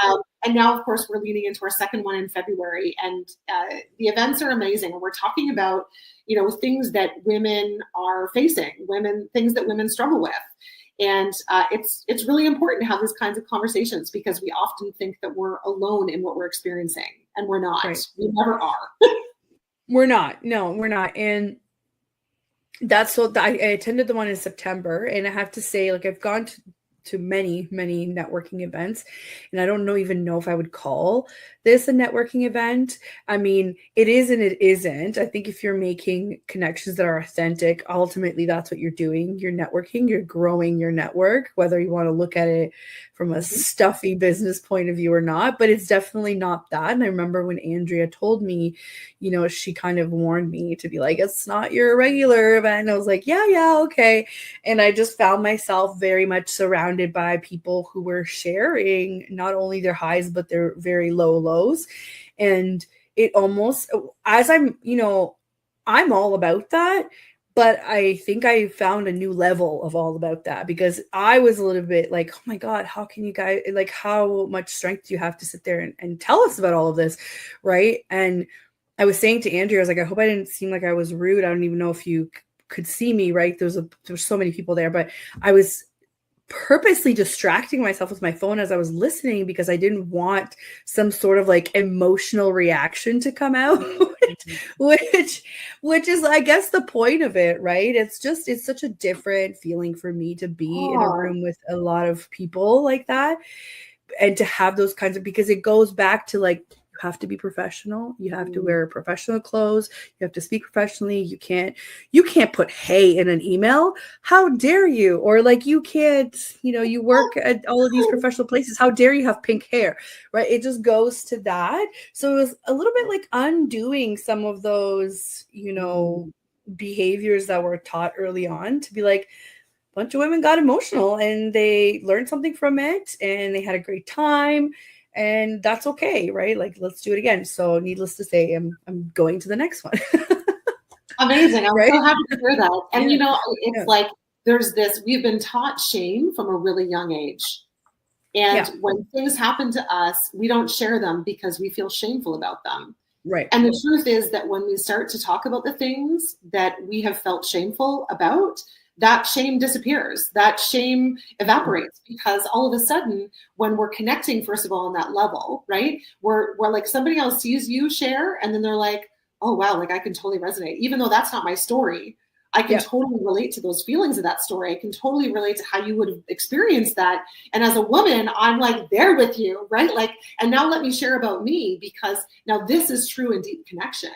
and now, of course, we're leaning into our second one in February. And the events are amazing. And we're talking about, things that women are facing, things that women struggle with. And it's really important to have these kinds of conversations, because we often think that we're alone in what we're experiencing, and we're not. Right. We never are. We're not. No, we're not. And that's what I attended the one in September, and I have to say, like, I've gone to many networking events, and I don't even know if I would call this a networking event. I mean, it is and it isn't. I think if you're making connections that are authentic, ultimately that's what you're doing. You're networking, you're growing your network, whether you want to look at it from a stuffy business point of view or not, but it's definitely not that. And I remember when Andrea told me, she kind of warned me to be like, it's not your regular event. And I was like, yeah, okay. And I just found myself very much surrounded by people who were sharing not only their highs, but their very low lows. And it almost, as I'm all about that, but I think I found a new level of all about that, because I was a little bit like, oh my God, how can you guys, like, how much strength do you have to sit there and tell us about all of this, right? And I was saying to Andrea, I was like, I hope I didn't seem like I was rude. I don't even know if you could see me, right? There's so many people there, but I was purposely distracting myself with my phone as I was listening, because I didn't want some sort of like emotional reaction to come out, which is, I guess, the point of it, right? It's such a different feeling for me to be in a room with a lot of people like that, and to have those kinds of, because it goes back to like, you have to be professional. You have to wear professional clothes. You have to speak professionally. You can't put hey in an email. How dare you? Or like, you can't, you work at all of these professional places. How dare you have pink hair, right? It just goes to that. So it was a little bit like undoing some of those, behaviors that were taught early on, to be like, a bunch of women got emotional and they learned something from it and they had a great time. And that's okay, right? Like, let's do it again. So needless to say, I'm going to the next one. Amazing. I'm so happy to hear that. And, it's like, we've been taught shame from a really young age. And when things happen to us, we don't share them because we feel shameful about them. Right. And the truth is that when we start to talk about the things that we have felt shameful about, that shame disappears. That shame evaporates, because all of a sudden, when we're connecting, first of all, on that level, right? We're like, somebody else sees you share, and then they're like, oh, wow, like I can totally resonate. Even though that's not my story, I can totally relate to those feelings of that story. I can totally relate to how you would have experienced that. And as a woman, I'm like there with you, right? Like, and now let me share about me, because now this is true and deep connection.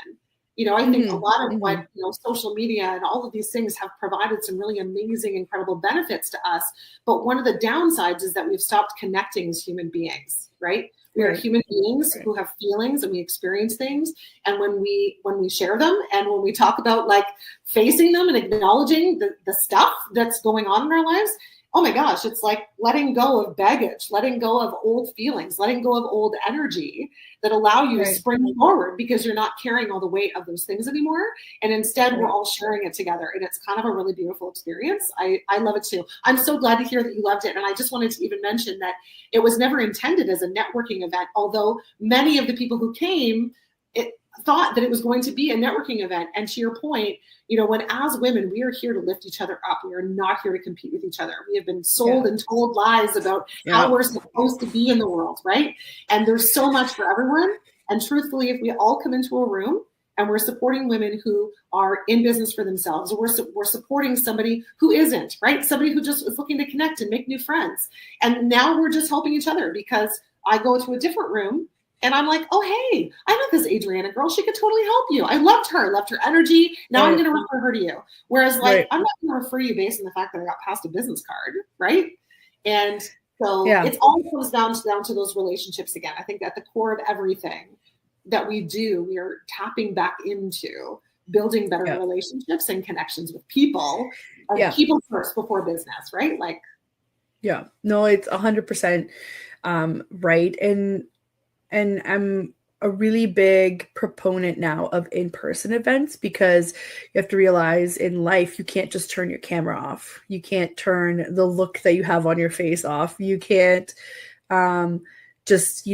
I think a lot of what, social media and all of these things have provided some really amazing, incredible benefits to us. But one of the downsides is that we've stopped connecting as human beings, right? We are human beings who have feelings and we experience things. And when we share them and when we talk about like facing them and acknowledging the stuff that's going on in our lives, oh my gosh, it's like letting go of baggage, letting go of old feelings, letting go of old energy that allow you to spring forward, because you're not carrying all the weight of those things anymore. And instead, we're all sharing it together. And it's kind of a really beautiful experience. I love it too. I'm so glad to hear that you loved it. And I just wanted to even mention that it was never intended as a networking event, although many of the people who came thought that it was going to be a networking event. And to your point, when as women, we are here to lift each other up. We are not here to compete with each other. We have been sold and told lies about how we're supposed to be in the world, right? And there's so much for everyone. And truthfully, if we all come into a room and we're supporting women who are in business for themselves, or we're supporting somebody who isn't, right? Somebody who just is looking to connect and make new friends. And now we're just helping each other, because I go to a different room and I'm like, oh, hey, I met this Adriana girl. She could totally help you. I loved her energy. Now I'm going to refer her to you. Whereas like, I'm not going to refer you based on the fact that I got passed a business card. Right. And so it all comes down to those relationships again. I think at the core of everything that we do, we are tapping back into building better relationships and connections with people. People first before business, right? Like, yeah, no, it's 100% right. And I'm a really big proponent now of in-person events, because you have to realize in life, you can't just turn your camera off. You can't turn the look that you have on your face off. You can't just,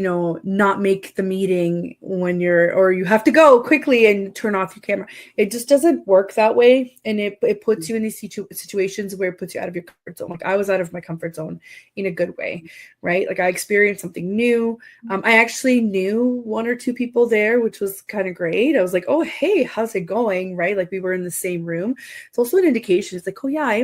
not make the meeting when or you have to go quickly and turn off your camera. It just doesn't work that way. And it puts you in these situations where it puts you out of your comfort zone. Like I was out of my comfort zone in a good way, right? Like I experienced something new. I actually knew one or two people there, which was kind of great. I was like, oh, hey, how's it going? Right? Like we were in the same room. It's also an indication. It's like, oh yeah,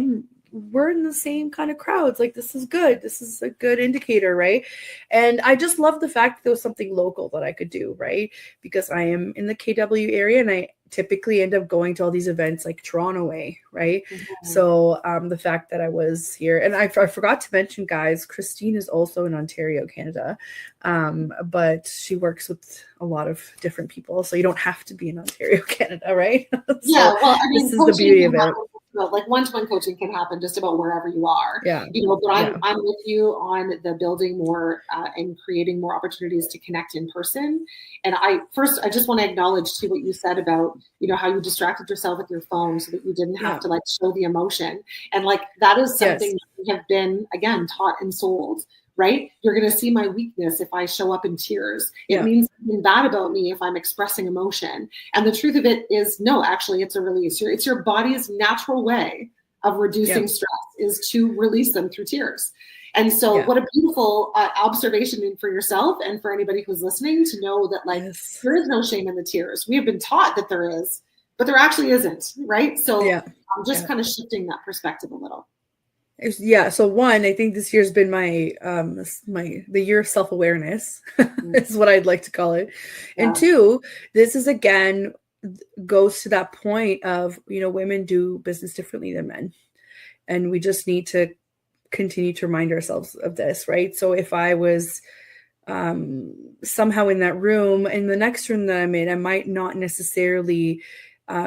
we're in the same kind of crowds. Like, this is good. This is a good indicator, right? And I just love the fact that there was something local that I could do, right? Because I am in the KW area and I typically end up going to all these events like Toronto way, right? Mm-hmm. So the fact that I was here, and I forgot to mention, guys, Christine is also in Ontario, Canada, but she works with a lot of different people. So you don't have to be in Ontario, Canada, right? So yeah, well, I mean, this is the beauty of it. Like one-to-one coaching can happen just about wherever you are. Yeah. But I'm with you on the building more and creating more opportunities to connect in person. And I just want to acknowledge too what you said about, how you distracted yourself with your phone so that you didn't have to like show the emotion. And like that is something that we have been again taught and sold. Right? You're going to see my weakness if I show up in tears. It means something bad about me if I'm expressing emotion. And the truth of it is, no, actually, it's a release. It's your body's natural way of reducing stress is to release them through tears. And so what a beautiful observation for yourself and for anybody who's listening to know that like there is no shame in the tears. We have been taught that there is, but there actually isn't. Right? So I'm just kind of shifting that perspective a little. Yeah. So one, I think this year's been my the year of self-awareness is what I'd like to call it. Yeah. And two, this is again goes to that point of, women do business differently than men. And we just need to continue to remind ourselves of this, right? So if I was somehow in that room, in the next room that I'm in, I might not necessarily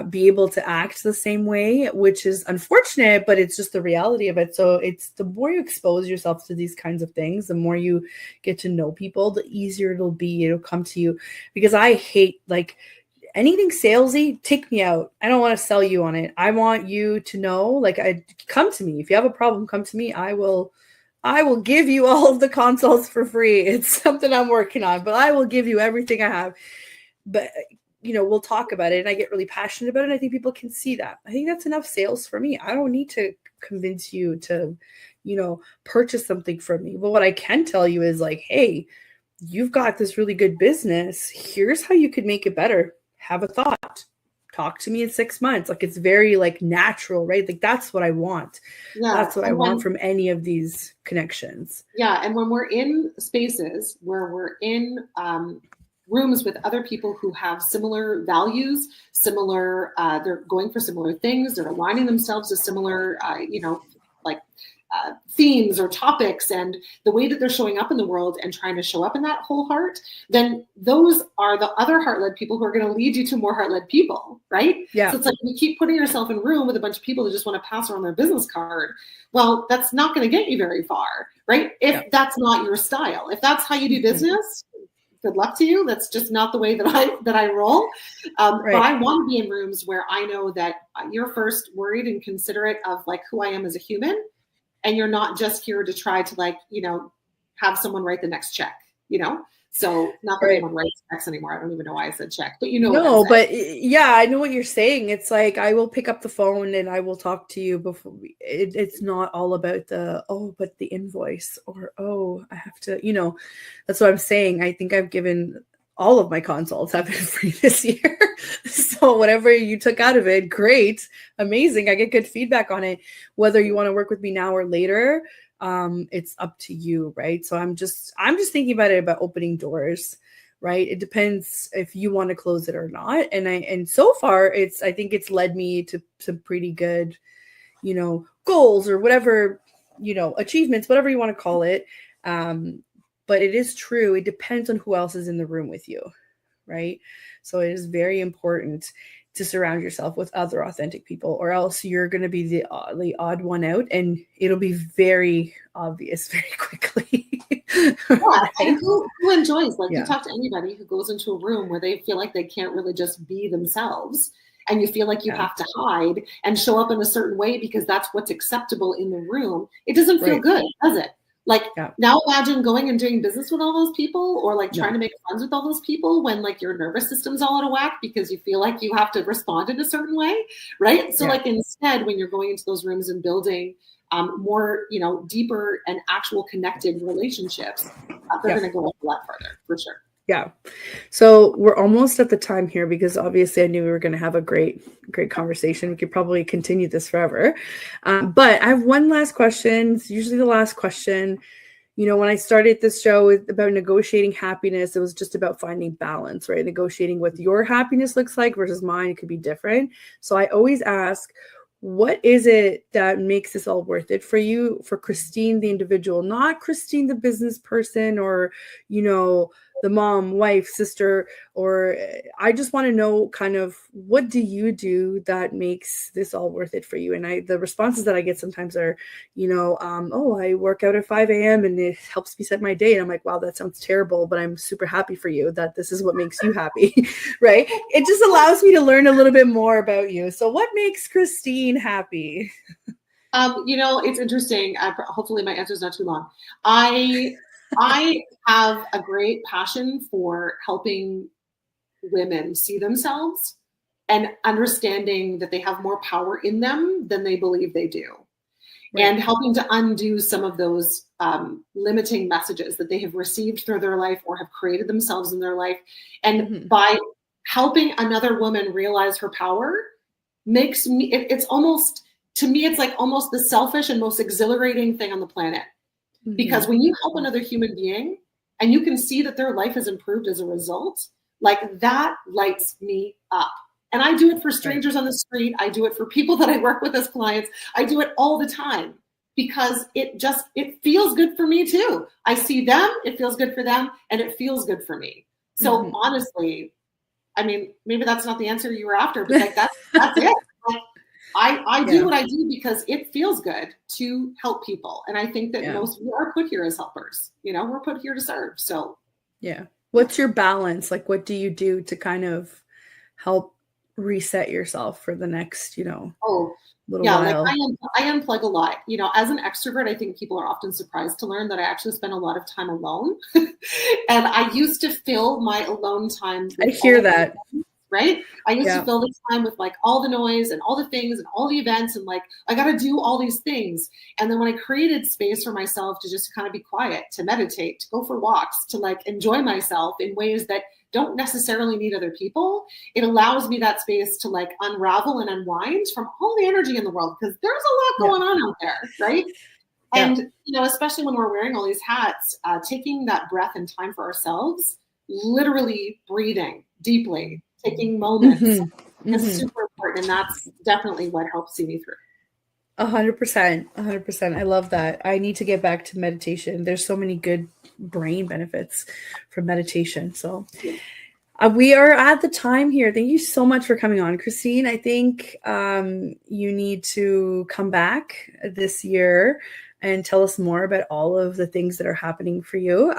be able to act the same way, which is unfortunate, but it's just the reality of it. So it's the more you expose yourself to these kinds of things, the more you get to know people, the easier it'll be. It'll come to you, because I hate like anything salesy. Take me out. I don't want to sell you on it. I want you to know, like, come to me. If you have a problem, come to me. I will give you all of the consults for free. It's something I'm working on, but I will give you everything I have. But we'll talk about it, and I get really passionate about it. And I think people can see that. I think that's enough sales for me. I don't need to convince you to, purchase something from me. But what I can tell you is like, hey, you've got this really good business. Here's how you could make it better. Have a thought. Talk to me in 6 months. Like, it's very like natural, right? Like that's what I want. Yeah, that's what I want from any of these connections. Yeah. And when we're in spaces where we're in, rooms with other people who have similar values, they're going for similar things, they're aligning themselves to similar, themes or topics, and the way that they're showing up in the world and trying to show up in that whole heart, then those are the other heart-led people who are going to lead you to more heart-led people, right? Yeah. So it's like you keep putting yourself in a room with a bunch of people that just want to pass around their business card. Well, that's not going to get you very far, right? If that's not your style. If that's how you do business, good luck to you. That's just not the way that I roll. But I want to be in rooms where I know that you're first worried and considerate of like who I am as a human, and you're not just here to try to have someone write the next check. So not that anyone writes checks anymore. I don't even know why I said check, but No, but yeah, I know what you're saying. It's like I will pick up the phone and I will talk to you before. It's not all about but the invoice or I have to. That's what I'm saying. I think I've given all of my consults have been free this year. So whatever you took out of it, great, amazing. I get good feedback on it. Whether you want to work with me now or later, it's up to you, right? So I'm just thinking about it about opening doors, right? It depends if you want to close it or not. And so far I think it's led me to some pretty good, goals or whatever, achievements, whatever you want to call it. But it is true. It depends on who else is in the room with you, right? So it is very important to surround yourself with other authentic people, or else you're going to be the odd one out, and it'll be very obvious very quickly. Right? And who enjoys, you talk to anybody who goes into a room where they feel like they can't really just be themselves, and you feel like you have to hide and show up in a certain way because that's what's acceptable in the room. It doesn't feel good, does it? Now imagine going and doing business with all those people, or trying to make friends with all those people when your nervous system's all out of whack because you feel like you have to respond in a certain way, right? So instead, when you're going into those rooms and building more, deeper and actual connected relationships, they're going to go a lot further, for sure. Yeah. So we're almost at the time here, because obviously I knew we were going to have a great conversation. We could probably continue this forever. But I have one last question. It's usually the last question. When I started this show about negotiating happiness, it was just about finding balance, right? Negotiating what your happiness looks like versus mine. It could be different. So I always ask, what is it that makes this all worth it for you, for Christine, the individual, not Christine, the business person, or, the mom, wife, sister, or I just want to know kind of, what do you do that makes this all worth it for you? And the responses that I get sometimes are, oh, I work out at 5 a.m. and it helps me set my day. And I'm like, wow, that sounds terrible, but I'm super happy for you that this is what makes you happy, right? It just allows me to learn a little bit more about you. So what makes Christine happy? It's interesting. Hopefully my answer is not too long. I have a great passion for helping women see themselves and understanding that they have more power in them than they believe they do. Right. And helping to undo some of those limiting messages that they have received through their life or have created themselves in their life. And by helping another woman realize her power makes me, it's almost, to me, it's almost the selfish and most exhilarating thing on the planet. Because when you help another human being and you can see that their life has improved as a result, that lights me up. And I do it for strangers on the street. I do it for people that I work with as clients. I do it all the time because it feels good for me too. I see them, it feels good for them, and it feels good for me. So honestly, I mean, maybe that's not the answer you were after, but that's it. I do what I do because it feels good to help people. And I think that most we are put here as helpers. We're put here to serve. So what's your balance? What do you do to kind of help reset yourself for the next, little while? I unplug a lot. As an extrovert, I think people are often surprised to learn that I actually spend a lot of time alone. And I used to fill my alone time. I hear that. Right? I used to fill this time with all the noise and all the things and all the events and I got to do all these things. And then when I created space for myself to just kind of be quiet, to meditate, to go for walks, to enjoy myself in ways that don't necessarily need other people, it allows me that space to unravel and unwind from all the energy in the world, because there's a lot going on out there, right? And, especially when we're wearing all these hats, taking that breath and time for ourselves, literally breathing deeply, taking moments is super important. And that's definitely what helps see me through. 100%. I love that. I need to get back to meditation. There's so many good brain benefits from meditation. So we are at the time here. Thank you so much for coming on, Christine. I think you need to come back this year and tell us more about all of the things that are happening for you.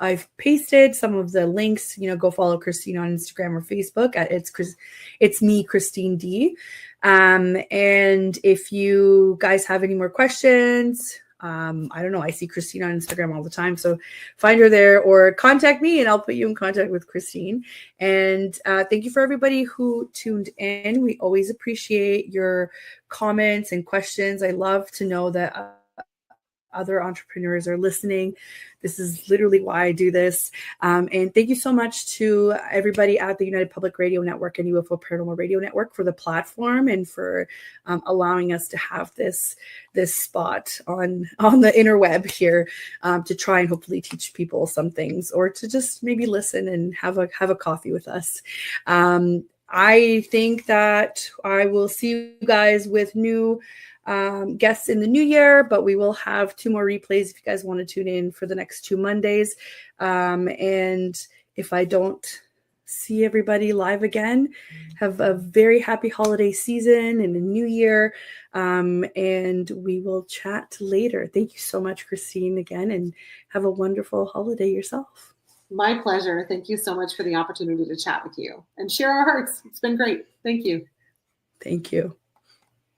I've pasted some of the links. Go follow Christine on Instagram or Facebook at it's me, Christine D. And if you guys have any more questions, I don't know. I see Christine on Instagram all the time, so find her there or contact me, and I'll put you in contact with Christine. And thank you for everybody who tuned in. We always appreciate your comments and questions. I love to know that other entrepreneurs are listening. This is literally why I do this. And thank you so much to everybody at the United Public Radio Network and UFO Paranormal Radio Network for the platform and for allowing us to have this spot on the interweb here to try and hopefully teach people some things, or to just maybe listen and have a coffee with us. I think that I will see you guys with new guests in the new year, but we will have 2 more replays if you guys want to tune in for the next 2 Mondays. And if I don't see everybody live again, have a very happy holiday season and a new year. And we will chat later. Thank you so much, Christine, again, and have a wonderful holiday yourself. My pleasure. Thank you so much for the opportunity to chat with you and share our hearts. It's been great. Thank you. Thank you.